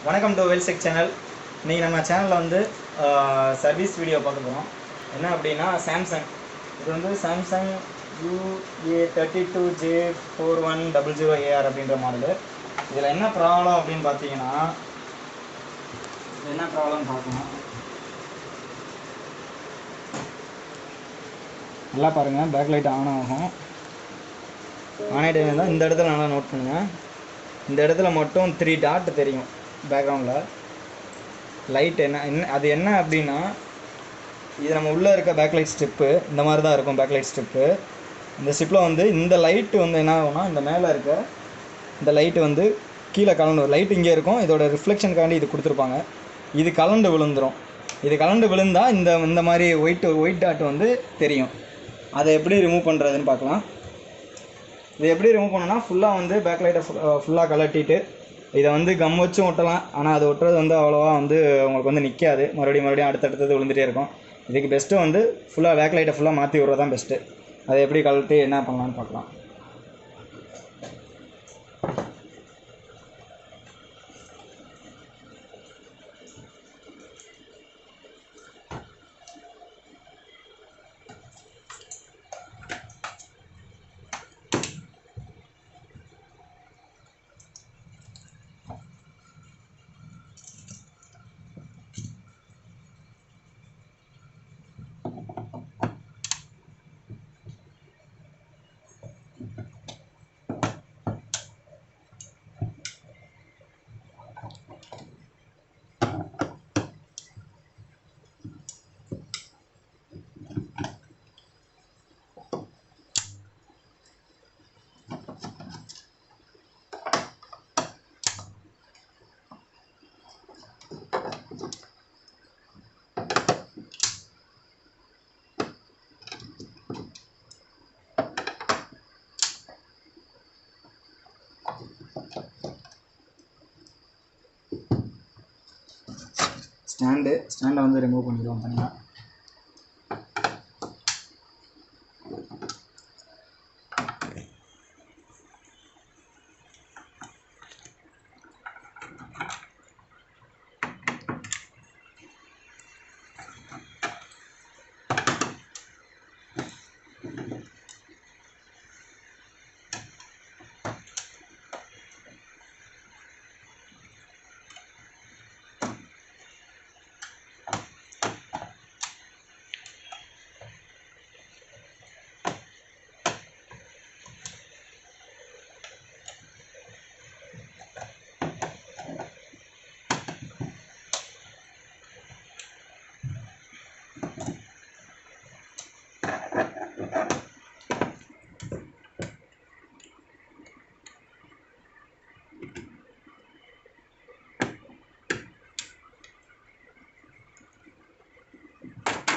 வணக்கம் to வெல்செக் channel. இன்றைக்கி நம்ம சேனலில் வந்து சர்வீஸ் வீடியோ பார்க்க போகிறோம். என்ன அப்படின்னா சாம்சங், இது வந்து சாம்சங் UA32J4100AR அப்படின்ற மாடலு. இதில் என்ன ப்ராப்ளம் அப்படின்னு பார்த்தீங்கன்னா, என்ன ப்ராப்ளம் பார்க்கணும், நல்லா பாருங்கள். பேக் லைட் ஆன் ஆகும். ஆன் ஆகிட்டே இருந்தால் இந்த இடத்துல நல்லா நோட் பண்ணுங்கள். இந்த இடத்துல மட்டும் 3 டாட் தெரியும் பேக்ரவுண்டில் லைட். அது என்ன அப்படின்னா, இது நம்ம உள்ளே இருக்க பேக்லைட் ஸ்ட்ரிப்பு இந்த மாதிரி தான் இருக்கும். பேக்லைட் ஸ்ட்ரிப்பு இந்த ஸ்ட்ரிப்பில் வந்து இந்த லைட்டு வந்து என்ன ஆகும்னா, இந்த மேலே இருக்க இந்த லைட்டு வந்து கீழே கலண்டு லைட் இங்கே இருக்கும். இதோட ரிஃப்ளெக்ஷனுக்காண்டி இது கொடுத்துருப்பாங்க. இது கலண்டு விழுந்துடும். இது கலண்டு விழுந்தால் இந்த மாதிரி ஒயிட் டாட் வந்து தெரியும். அதை எப்படி ரிமூவ் பண்ணுறதுன்னு பார்க்கலாம். இதை எப்படி ரிமூவ் பண்ணணும்னா, ஃபுல்லாக வந்து பேக்லைட்டை ஃபுல்லாக கலட்டிட்டு இதை வந்து கம் வச்சும் ஒட்டலாம். ஆனால் அது ஒட்டுறது வந்து அவ்வளோவா வந்து உங்களுக்கு வந்து நிற்காது. மறுபடியும் அடுத்தடுத்தது விழுந்துகிட்டே இருக்கும். இதுக்கு பெஸ்ட்டு வந்து ஃபுல்லாக பேக்லைட்டை ஃபுல்லாக மாற்றி விட்றது தான் பெஸ்ட்டு. அதை எப்படி கழட்டி என்ன பண்ணலான்னு பார்க்கலாம். ஸ்டாண்டை வந்து ரிமூவ் பண்ணிடுவோம் தனியாக.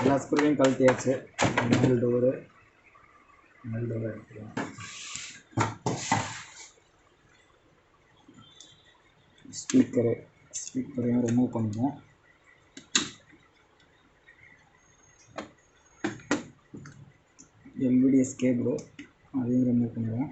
எல்லா ஸ்க்ரூவையும் கழட்டியாச்சு. மேல் டோரு எடுத்துக்கலாம். ஸ்பீக்கரையும் ரிமூவ் பண்ணுவோம். எல்விடிஎஸ் கேபிள் அதையும் ரிமூவ் பண்ணுவோம்.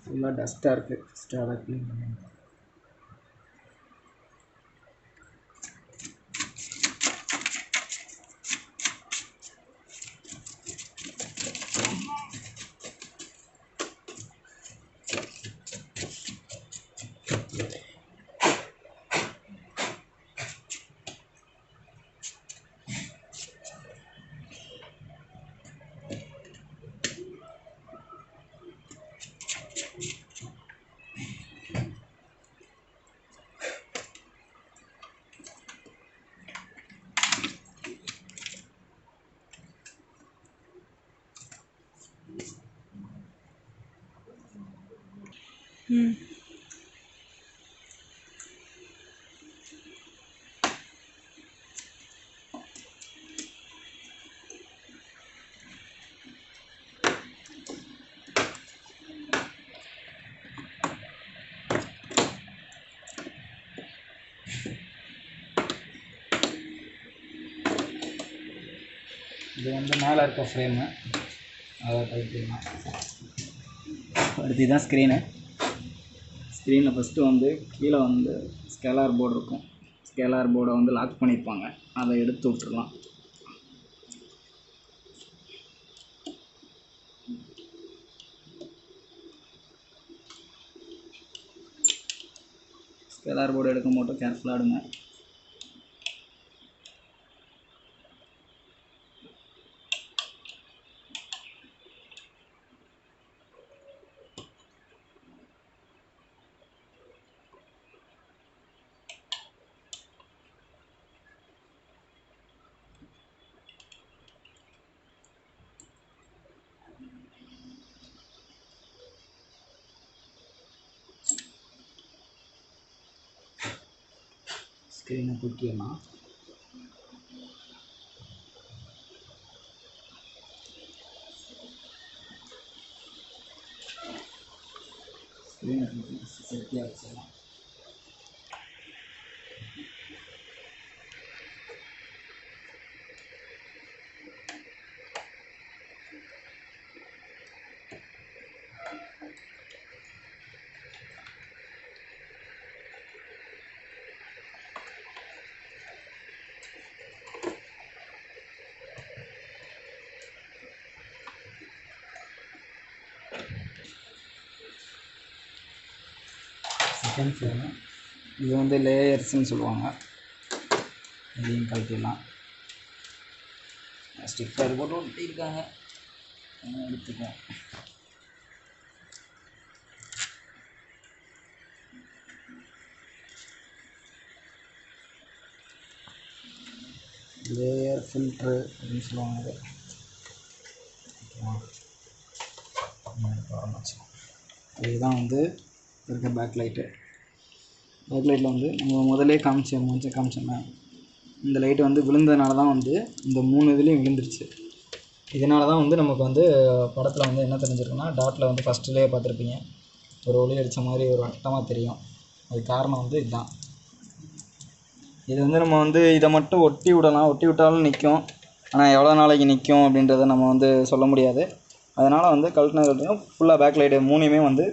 ஃபுல்லாக டஸ்ட்டாக இருக்குது. ஃபஸ்ட்டு அதை க்ளீன் பண்ணுவோம். இது வந்து மேலே இருக்க ஃப்ரேமு அதை கழட்டிடலாம். அடுத்து தான் ஸ்க்ரீனில் ஃபஸ்ட்டு வந்து கீழே வந்து ஸ்கேலார் போர்டு இருக்கும். ஸ்கேலார் போர்டை வந்து லாக் பண்ணியிருப்பாங்க, அதை எடுத்து விட்டுடலாம். ஸ்கேலார் போர்டு எடுக்கும் மட்டும் கேர்ஃபுல்லாக எடுங்க. ஸ்க்ரீனை தூக்கிடலாம். ஸ்க்ரீனை தூக்கி சேஃப்டியாக வச்சிடலாம். செகண்ட் ஃப்ரேமு இது வந்து லேயர்ஸ்ன்னு சொல்லுவாங்க, இதையும் கழட்டிடலாம். ஸ்டிக்கர் போட்டு ஒட்டியிருக்காங்க, எடுத்துக்கோம். லேயர் ஃபில்ட்ரு அப்படின்னு சொல்லுவாங்க. இதுதான் வந்து இருக்க பேக் லைட்டு. பேக் லைட்டில் வந்து நம்ம முதலே காமிச்சோம்னா இந்த லைட்டு வந்து விழுந்ததுனால தான் வந்து இந்த 3 இதுலேயும் விழுந்துருச்சு. இதனால தான் வந்து நமக்கு வந்து படத்தில் வந்து என்ன தெரிஞ்சிருக்குன்னா, டாட்டில் வந்து ஃபஸ்ட்டுலேயே பார்த்துருப்பீங்க, ஒரு ஒளி அடித்த மாதிரி ஒரு வட்டமாக தெரியும். அது காரணம் வந்து இதுதான். இது வந்து நம்ம வந்து இதை மட்டும் ஒட்டி விடலாம், ஒட்டி விட்டாலும் நிற்கும். ஆனால் எவ்வளோ நாளைக்கு நிற்கும் அப்படின்றத நம்ம வந்து சொல்ல முடியாது. அதனால் வந்து கழட்டினதுக்கப்புறம் ஃபுல்லாக பேக் லைட்டு 3யுமே வந்து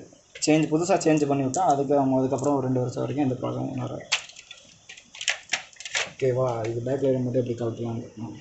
புதுசாக சேஞ்ச் பண்ணி விட்டால் அதுக்கப்புறம் ஒரு 2 வருஷம் வரைக்கும் எந்த ப்ராப்ளமும் வராது. ஓகேவா? இது பேக் லைட் மட்டும் எப்படி கழட்டலாம்னு இருக்கணும்.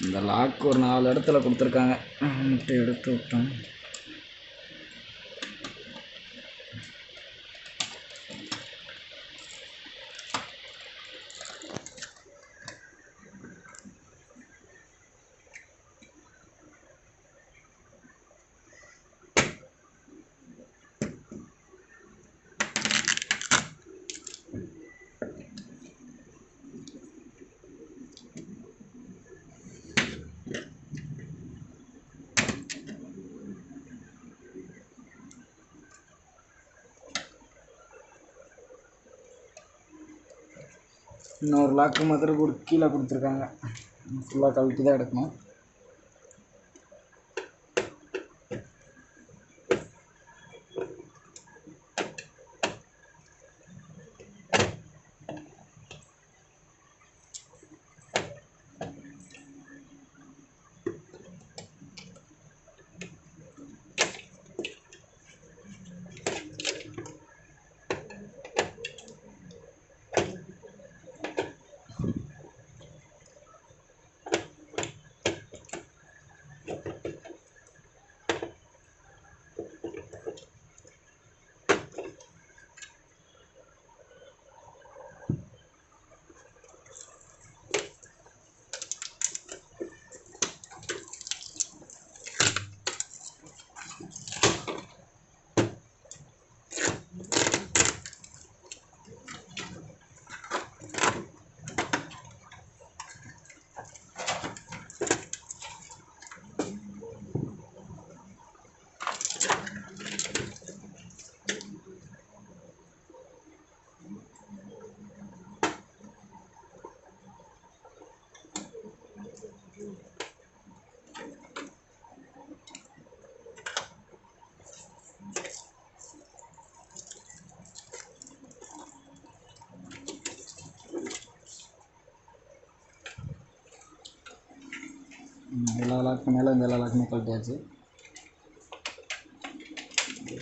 இந்த லாக் ஒரு 4 இடத்துல கொடுத்துருக்காங்க, மட்டும் எடுத்து விட்டோம். இன்னொரு லாக்கு மதர் கீழே கொடுத்துருக்காங்க, ஃபுல்லாக கழட்டி தான் எடுக்கணும். எல்லா லாக்கு மேலே இந்த எல்லா லாக்குமே கழட்டியாச்சு.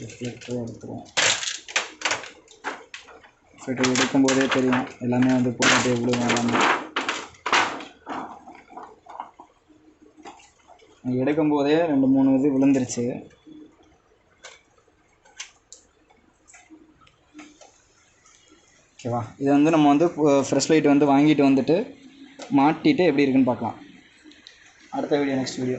ரிஃப்ளெக்டரை எடுத்துருவோம். ரிஃப்ளெக்டர் எடுக்கும்போதே தெரியும் எல்லாமே வந்து போட்டு விழுவும். எல்லாமே எடுக்கும்போதே 2-3 இது விழுந்துருச்சு. ஓகேவா? இதை வந்து நம்ம வந்து ஃப்ரெஷ் லைட் வந்து வாங்கிட்டு வந்துட்டு மாட்டிட்டு எப்படி இருக்குன்னு பார்க்கலாம். அடுத்த வீடியோ நெக்ஸ்ட் வீடியோ.